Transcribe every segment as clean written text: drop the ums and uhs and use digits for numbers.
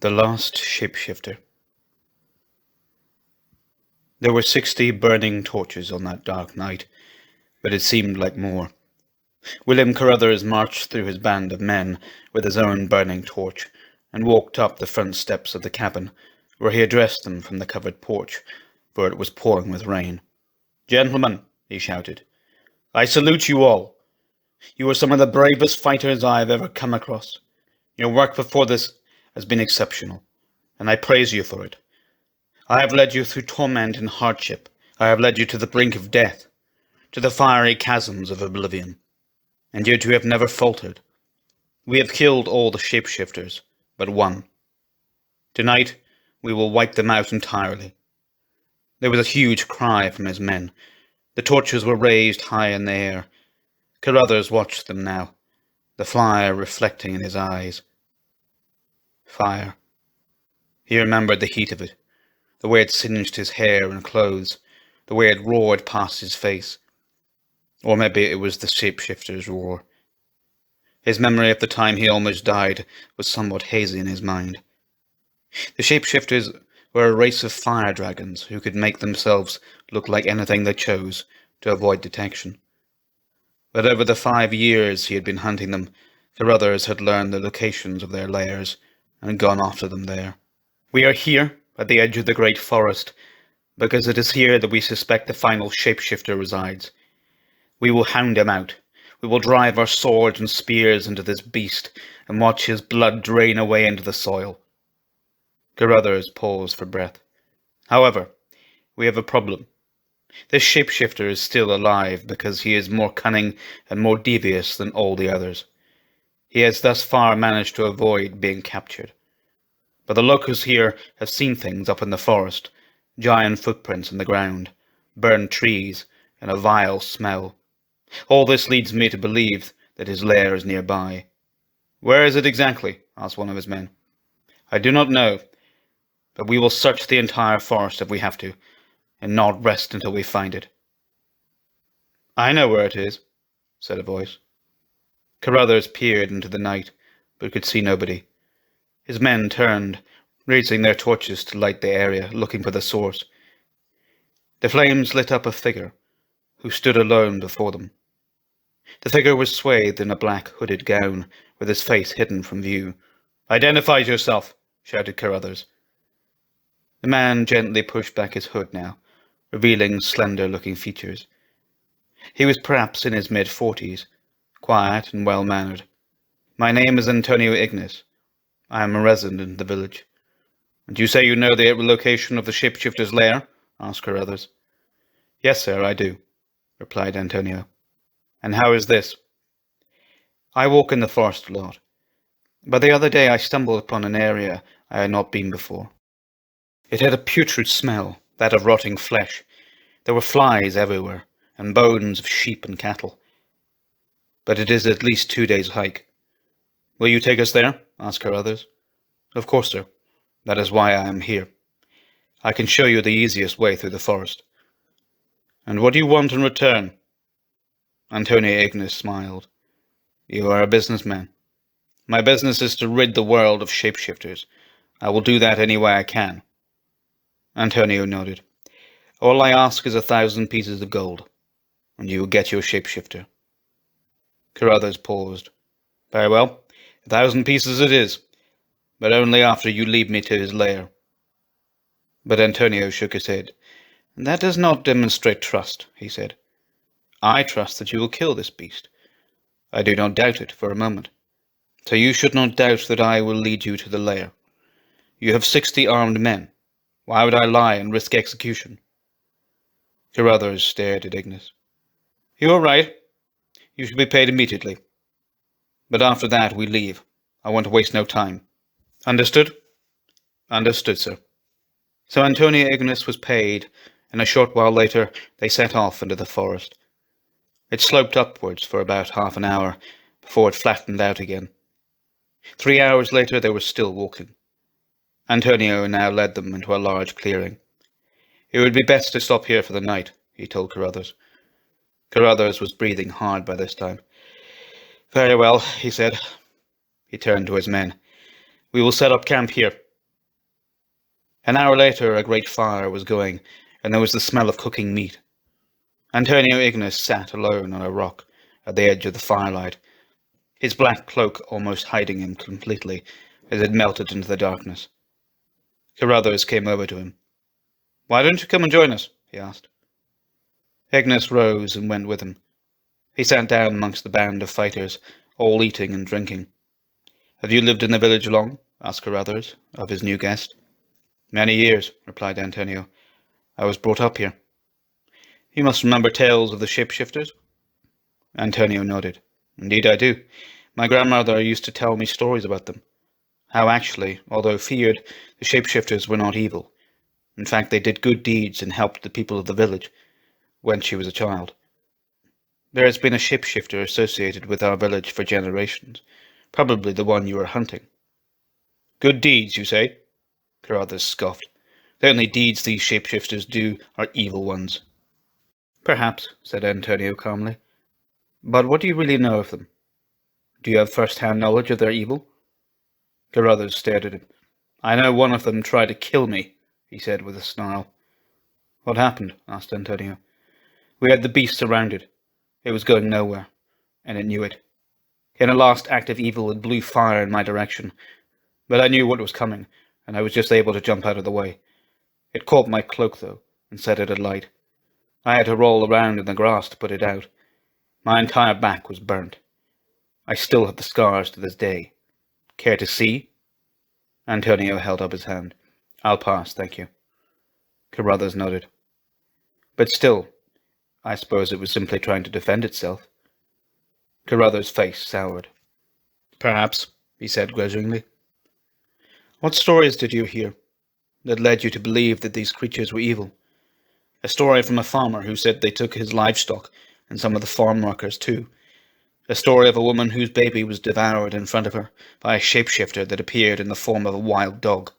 The Last Shapeshifter. There were 60 burning torches on that dark night, but it seemed like more. William Carruthers marched through his band of men with his own burning torch, and walked up the front steps of the cabin, where he addressed them from the covered porch, for it was pouring with rain. "Gentlemen," he shouted, "I salute you all. You are some of the bravest fighters I have ever come across. Your work before this has been exceptional, and I praise you for it. I have led you through torment and hardship. I have led you to the brink of death, to the fiery chasms of oblivion, and yet you have never faltered. We have killed all the shapeshifters but one. Tonight we will wipe them out entirely." There was a huge cry from his men. The torches were raised high in the air. Carruthers watched them now, the fire reflecting in his eyes. Fire. He remembered the heat of it, the way it singed his hair and clothes, the way it roared past his face. Or maybe it was the shapeshifter's roar. His memory of the time he almost died was somewhat hazy in his mind. The shapeshifters were a race of fire dragons who could make themselves look like anything they chose to avoid detection. But over the 5 years he had been hunting them, Carruthers had learned the locations of their lairs and gone after them there. "We are here, at the edge of the great forest, because it is here that we suspect the final shapeshifter resides. We will hound him out. We will drive our swords and spears into this beast and watch his blood drain away into the soil." Carruthers paused for breath. "However, we have a problem. This shapeshifter is still alive because he is more cunning and more devious than all the others. He has thus far managed to avoid being captured. But the locals here have seen things up in the forest, giant footprints in the ground, burned trees, and a vile smell. All this leads me to believe that his lair is nearby." "Where is it exactly?" asked one of his men. "I do not know, but we will search the entire forest if we have to, and not rest until we find it." "I know where it is," said a voice. Carruthers peered into the night, but could see nobody. His men turned, raising their torches to light the area, looking for the source. The flames lit up a figure, who stood alone before them. The figure was swathed in a black hooded gown, with his face hidden from view. "Identify yourself!" shouted Carruthers. The man gently pushed back his hood now, revealing slender-looking features. He was perhaps in his mid-40s, quiet and well-mannered. "My name is Antonio Ignis. I am a resident in the village." "And you say you know the location of the shapeshifter's lair?" asked Carruthers. "Yes, sir, I do," replied Antonio. "And how is this?" "I walk in the forest a lot, but the other day I stumbled upon an area I had not been before. It had a putrid smell, that of rotting flesh. There were flies everywhere, and bones of sheep and cattle. But it is at least 2 days' hike." "Will you take us there?" asked Carruthers. "Of course, sir. That is why I am here. I can show you the easiest way through the forest." "And what do you want in return?" Antonio Ignis smiled. "You are a businessman. My business is to rid the world of shapeshifters. I will do that any way I can." Antonio nodded. "All I ask is 1,000 pieces of gold, and you will get your shapeshifter." Carruthers paused. "Very well, 1,000 pieces it is, but only after you lead me to his lair." But Antonio shook his head. "That does not demonstrate trust," he said. "I trust that you will kill this beast. I do not doubt it for a moment. So you should not doubt that I will lead you to the lair. You have 60 armed men. Why would I lie and risk execution?" Carruthers stared at Ignis. "You are right. You should be paid immediately. But after that we leave. I want to waste no time." "Understood?" "Understood, sir." So Antonio Ignis was paid, and a short while later they set off into the forest. It sloped upwards for about half an hour before it flattened out again. 3 hours later they were still walking. Antonio now led them into a large clearing. "It would be best to stop here for the night," he told Carruthers. Carruthers was breathing hard by this time. "Very well," he said. He turned to his men. "We will set up camp here. An hour later, a great fire was going, and there was the smell of cooking meat. Antonio Ignis sat alone on a rock at the edge of the firelight, his black cloak almost hiding him completely as it melted into the darkness. Carruthers came over to him. "Why don't you come and join us?" he asked. Ignis rose and went with him. He sat down amongst the band of fighters, all eating and drinking. "Have you lived in the village long?" asked Carruthers of his new guest. "Many years," replied Antonio. "I was brought up here." "You must remember tales of the shapeshifters?" Antonio nodded. "Indeed I do. My grandmother used to tell me stories about them. How actually, although feared, the shapeshifters were not evil. In fact, they did good deeds and helped the people of the village when she was a child. There has been a shapeshifter associated with our village for generations, probably the one you are hunting." "Good deeds, you say?" Carruthers scoffed. "The only deeds these shapeshifters do are evil ones." "Perhaps," said Antonio calmly. "But what do you really know of them? Do you have first-hand knowledge of their evil?" Carruthers stared at him. "I know one of them tried to kill me," he said with a snarl. "What happened?" asked Antonio. "We had the beast surrounded. It was going nowhere, and it knew it. In a last act of evil, it blew fire in my direction. But I knew what was coming, and I was just able to jump out of the way. It caught my cloak, though, and set it alight. I had to roll around in the grass to put it out. My entire back was burnt. I still have the scars to this day. Care to see?" Antonio held up his hand. "I'll pass, thank you." Carruthers nodded. "But still, I suppose it was simply trying to defend itself." Carruthers' face soured. "Perhaps," he said grudgingly. "What stories did you hear that led you to believe that these creatures were evil? A story from a farmer who said they took his livestock and some of the farm workers too. A story of a woman whose baby was devoured in front of her by a shapeshifter that appeared in the form of a wild dog.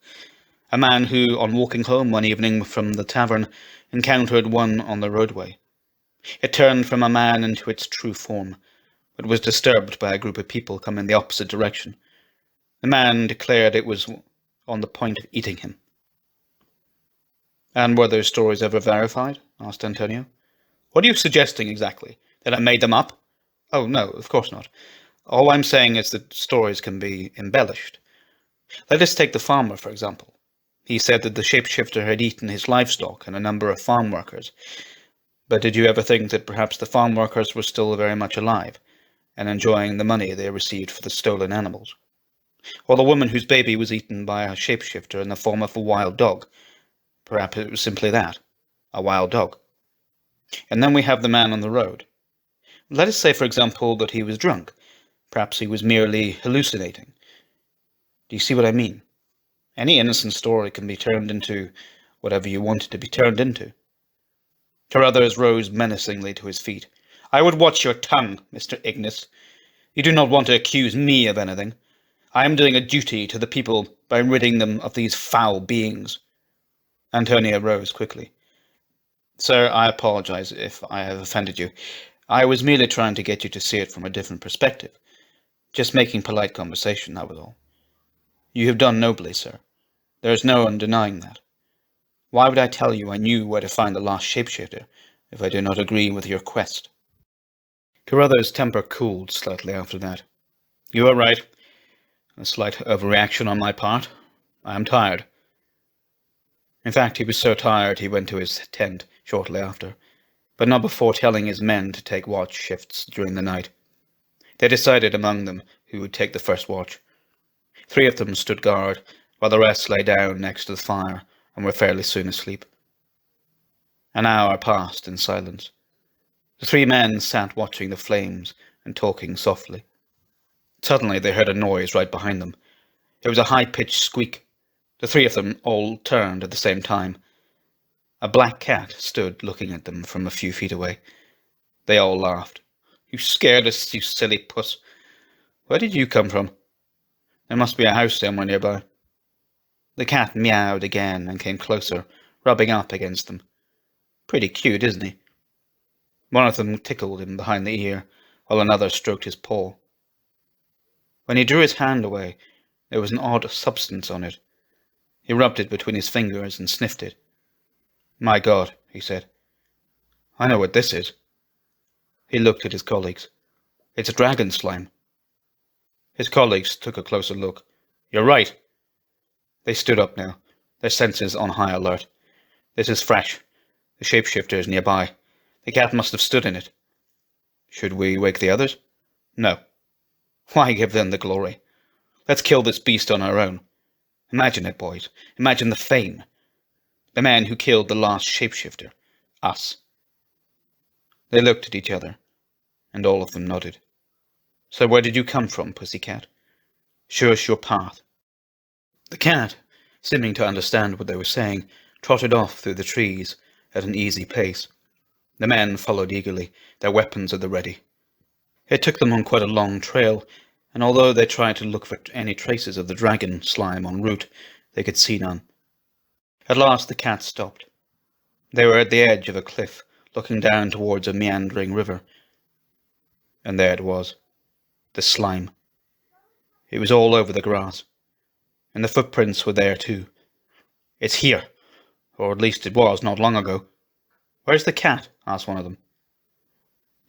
A man who, on walking home one evening from the tavern, encountered one on the roadway. It turned from a man into its true form, but was disturbed by a group of people coming the opposite direction. The man declared it was on the point of eating him." "And were those stories ever verified?" asked Antonio. "What are you suggesting exactly? That I made them up?" "Oh, no, of course not. All I'm saying is that stories can be embellished. Let us take the farmer, for example. He said that the shapeshifter had eaten his livestock and a number of farm workers. But did you ever think that perhaps the farm workers were still very much alive and enjoying the money they received for the stolen animals? Or the woman whose baby was eaten by a shapeshifter in the form of a wild dog? Perhaps it was simply that, a wild dog. And then we have the man on the road. Let us say, for example, that he was drunk. Perhaps he was merely hallucinating. Do you see what I mean? Any innocent story can be turned into whatever you want it to be turned into." Carruthers rose menacingly to his feet. "I would watch your tongue, Mr. Ignis. You do not want to accuse me of anything. I am doing a duty to the people by ridding them of these foul beings." Antonio rose quickly. "Sir, I apologize if I have offended you. I was merely trying to get you to see it from a different perspective. Just making polite conversation, that was all. You have done nobly, sir. There is no one denying that. Why would I tell you I knew where to find the Last Shapeshifter if I do not agree with your quest?" Carruthers' temper cooled slightly after that. "You are right. A slight overreaction on my part. I am tired." In fact, he was so tired he went to his tent shortly after, but not before telling his men to take watch shifts during the night. They decided among them who would take the first watch. 3 of them stood guard, while the rest lay down next to the fire and were fairly soon asleep. An hour passed in silence. The 3 men sat watching the flames and talking softly. Suddenly they heard a noise right behind them. It was a high-pitched squeak. The 3 of them all turned at the same time. A black cat stood looking at them from a few feet away. They all laughed. "You scared us, you silly puss. Where did you come from? There must be a house somewhere nearby." The cat meowed again and came closer, rubbing up against them. "Pretty cute, isn't he?" One of them tickled him behind the ear, while another stroked his paw. When he drew his hand away, there was an odd substance on it. He rubbed it between his fingers and sniffed it. "My God," he said. "I know what this is." He looked at his colleagues. "It's dragon slime." His colleagues took a closer look. "You're right." They stood up now, their senses on high alert. "This is fresh. The shapeshifter is nearby. The cat must have stood in it." "Should we wake the others?" "No. Why give them the glory? Let's kill this beast on our own. Imagine it, boys. Imagine the fame. The man who killed the last shapeshifter. Us." They looked at each other, and all of them nodded. "So where did you come from, pussycat? Show us your path." The cat, seeming to understand what they were saying, trotted off through the trees at an easy pace. The men followed eagerly, their weapons at the ready. It took them on quite a long trail, and although they tried to look for any traces of the dragon slime en route, they could see none. At last the cat stopped. They were at the edge of a cliff, looking down towards a meandering river. And there it was, the slime. It was all over the grass, and the footprints were there too. "It's here, or at least it was not long ago." "Where's the cat?" asked one of them.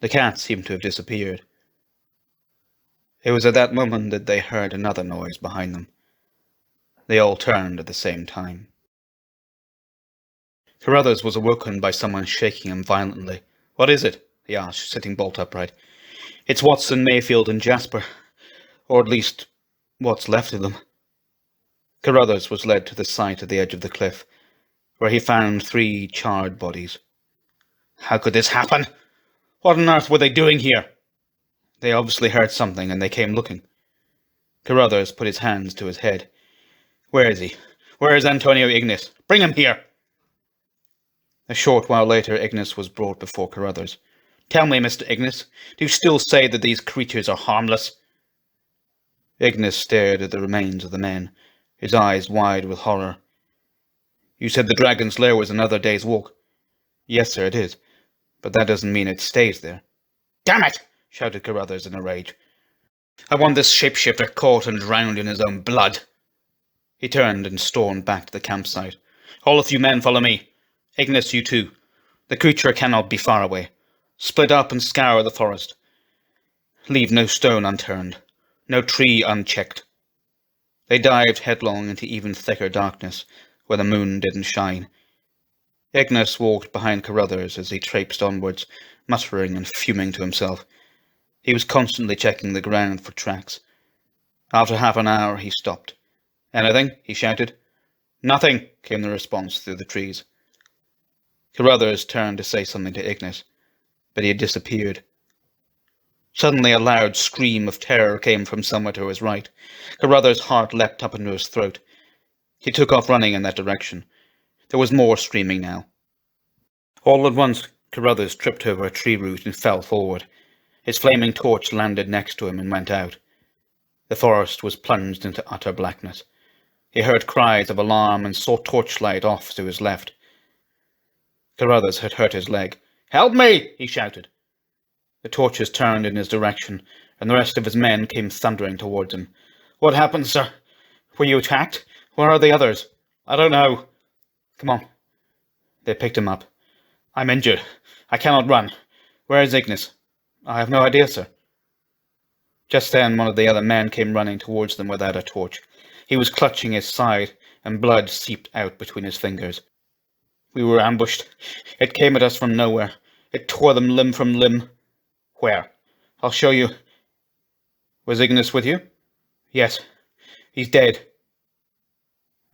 The cat seemed to have disappeared. It was at that moment that they heard another noise behind them. They all turned at the same time. Carruthers was awoken by someone shaking him violently. "What is it?" he asked, sitting bolt upright. "It's Watson, Mayfield, and Jasper. Or at least, what's left of them." Carruthers was led to the site at the edge of the cliff, where he found 3 charred bodies. "How could this happen? What on earth were they doing here?" "They obviously heard something, and they came looking." Carruthers put his hands to his head. "Where is he? Where is Antonio Ignis? Bring him here!" A short while later, Ignis was brought before Carruthers. "Tell me, Mr. Ignis, do you still say that these creatures are harmless?" Ignis stared at the remains of the men, his eyes wide with horror. "You said the dragon's lair was another day's walk." "Yes, sir, it is. But that doesn't mean it stays there." "Damn it!" shouted Carruthers in a rage. "I want this shapeshifter caught and drowned in his own blood." He turned and stormed back to the campsite. "All of you men follow me. Ignis, you too. The creature cannot be far away. Split up and scour the forest. Leave no stone unturned, no tree unchecked." They dived headlong into even thicker darkness, where the moon didn't shine. Ignis walked behind Carruthers as he traipsed onwards, muttering and fuming to himself. He was constantly checking the ground for tracks. After half an hour he stopped. "Anything?" he shouted. "Nothing," came the response through the trees. Carruthers turned to say something to Ignis, but he had disappeared. Suddenly a loud scream of terror came from somewhere to his right. Carruthers' heart leapt up into his throat. He took off running in that direction. There was more screaming now. All at once Carruthers tripped over a tree root and fell forward. His flaming torch landed next to him and went out. The forest was plunged into utter blackness. He heard cries of alarm and saw torchlight off to his left. Carruthers had hurt his leg. "Help me!" he shouted. The torches turned in his direction, and the rest of his men came thundering towards him. "What happened, sir? Were you attacked? Where are the others?" "I don't know." "Come on." They picked him up. "I'm injured. I cannot run. Where is Ignis?" "I have no idea, sir." Just then one of the other men came running towards them without a torch. He was clutching his side, and blood seeped out between his fingers. "We were ambushed. It came at us from nowhere. It tore them limb from limb." "Where?" "I'll show you." "Was Ignis with you?" "Yes. He's dead."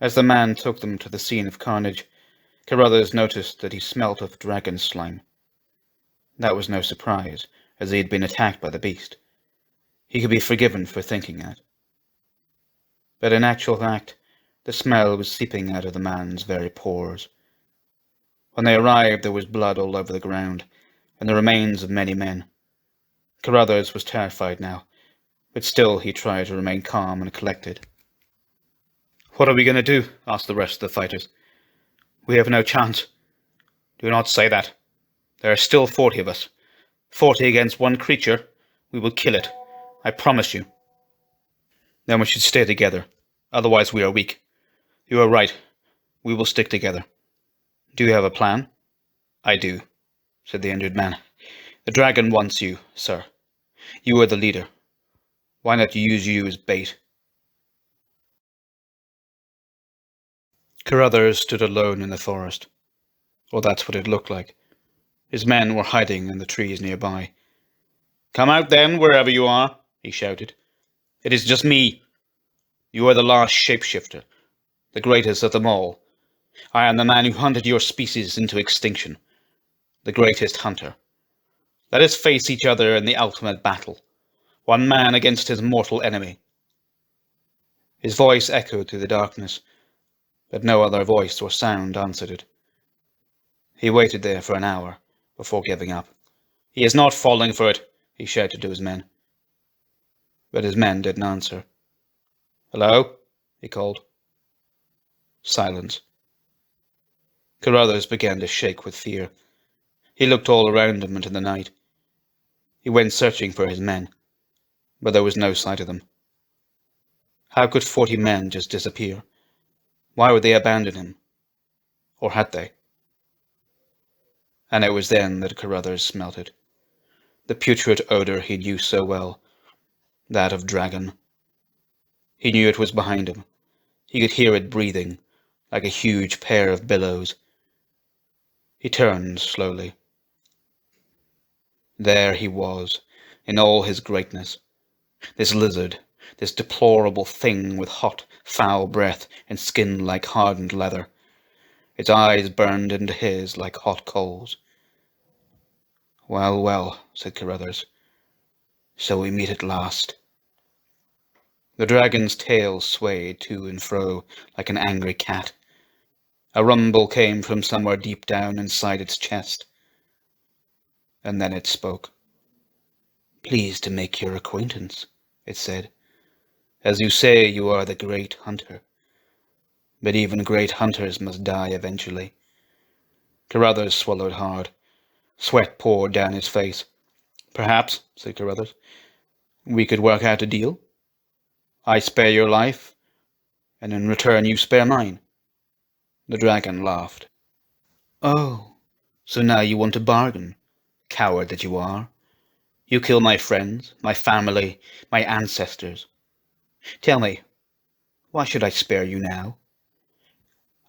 As the man took them to the scene of carnage, Carruthers noticed that he smelt of dragon slime. That was no surprise, as he had been attacked by the beast. He could be forgiven for thinking that. But in actual fact, the smell was seeping out of the man's very pores. When they arrived, there was blood all over the ground, and the remains of many men. Carruthers was terrified now, but still he tried to remain calm and collected. "What are we going to do?" asked the rest of the fighters. "We have no chance." "Do not say that. There are still 40 of us. 40 against one creature. We will kill it. I promise you." "Then we should stay together. Otherwise we are weak. You are right. We will stick together. Do you have a plan? I do, said the injured man. The dragon wants you, sir. You are the leader. Why not use you as bait? Carruthers stood alone in the forest. Or that's what it looked like. His men were hiding in the trees nearby. Come out then, wherever you are, he shouted. It is just me. You are the last shapeshifter, the greatest of them all. I am the man who hunted your species into extinction, the greatest hunter. Let us face each other in the ultimate battle, one man against his mortal enemy. His voice echoed through the darkness, but no other voice or sound answered it. He waited there for an hour before giving up. He is not falling for it, he shouted to his men. But his men didn't answer. Hello? He called. Silence. Carruthers began to shake with fear. He looked all around him into the night. He went searching for his men, but there was no sight of them. How could 40 men just disappear? Why would they abandon him? Or had they? And it was then that Carruthers smelt it. The putrid odour he knew so well, that of dragon. He knew it was behind him. He could hear it breathing, like a huge pair of billows. He turned slowly. There he was, in all his greatness. This lizard, this deplorable thing with hot, foul breath and skin like hardened leather. Its eyes burned into his like hot coals. Well, well, said Carruthers. So we meet at last. The dragon's tail swayed to and fro like an angry cat. A rumble came from somewhere deep down inside its chest. And then it spoke. Pleased to make your acquaintance, it said. As you say, you are the great hunter. But even great hunters must die eventually. Carruthers swallowed hard. Sweat poured down his face. Perhaps, said Carruthers, we could work out a deal. I spare your life, and in return you spare mine. The dragon laughed. Oh, so now you want to bargain, coward that you are. You kill my friends, my family, my ancestors. Tell me, why should I spare you now?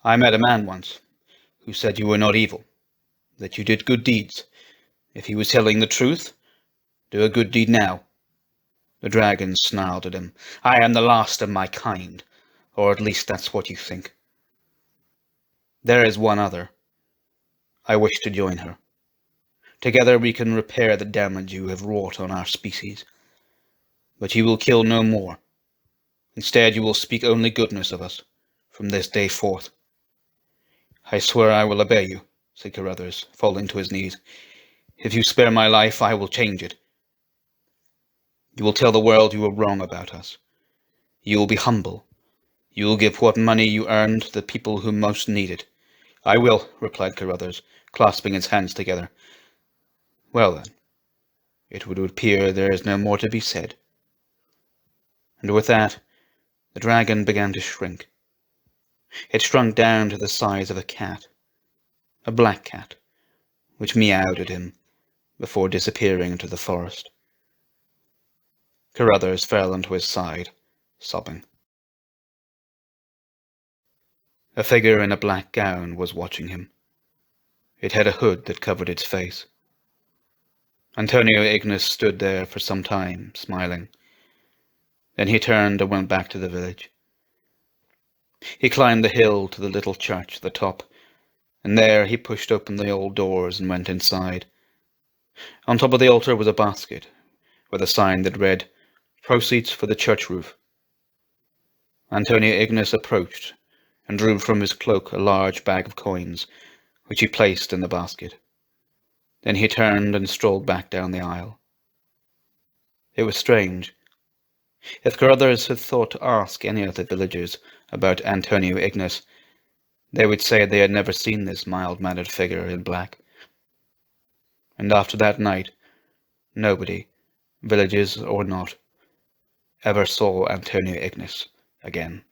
I met a man once who said you were not evil, that you did good deeds. If he was telling the truth, do a good deed now. The dragon snarled at him. I am the last of my kind, or at least that's what you think. There is one other. I wish to join her. Together we can repair the damage you have wrought on our species. But you will kill no more. Instead, you will speak only goodness of us, from this day forth. I swear I will obey you, said Carruthers, falling to his knees. If you spare my life, I will change it. You will tell the world you were wrong about us. You will be humble. You will give what money you earned to the people who most need it. I will, replied Carruthers, clasping his hands together. Well then, it would appear there is no more to be said. And with that, the dragon began to shrink. It shrunk down to the size of a cat, a black cat, which meowed at him before disappearing into the forest. Carruthers fell into his side, sobbing. A figure in a black gown was watching him. It had a hood that covered its face. Antonio Ignis stood there for some time, smiling. Then he turned and went back to the village. He climbed the hill to the little church at the top, and there he pushed open the old doors and went inside. On top of the altar was a basket, with a sign that read, Proceeds for the church roof. Antonio Ignis approached and drew from his cloak a large bag of coins, which he placed in the basket. Then he turned and strolled back down the aisle. It was strange. If Carruthers had thought to ask any of the villagers about Antonio Ignis, they would say they had never seen this mild-mannered figure in black. And after that night, nobody, villagers or not, ever saw Antonio Ignis again.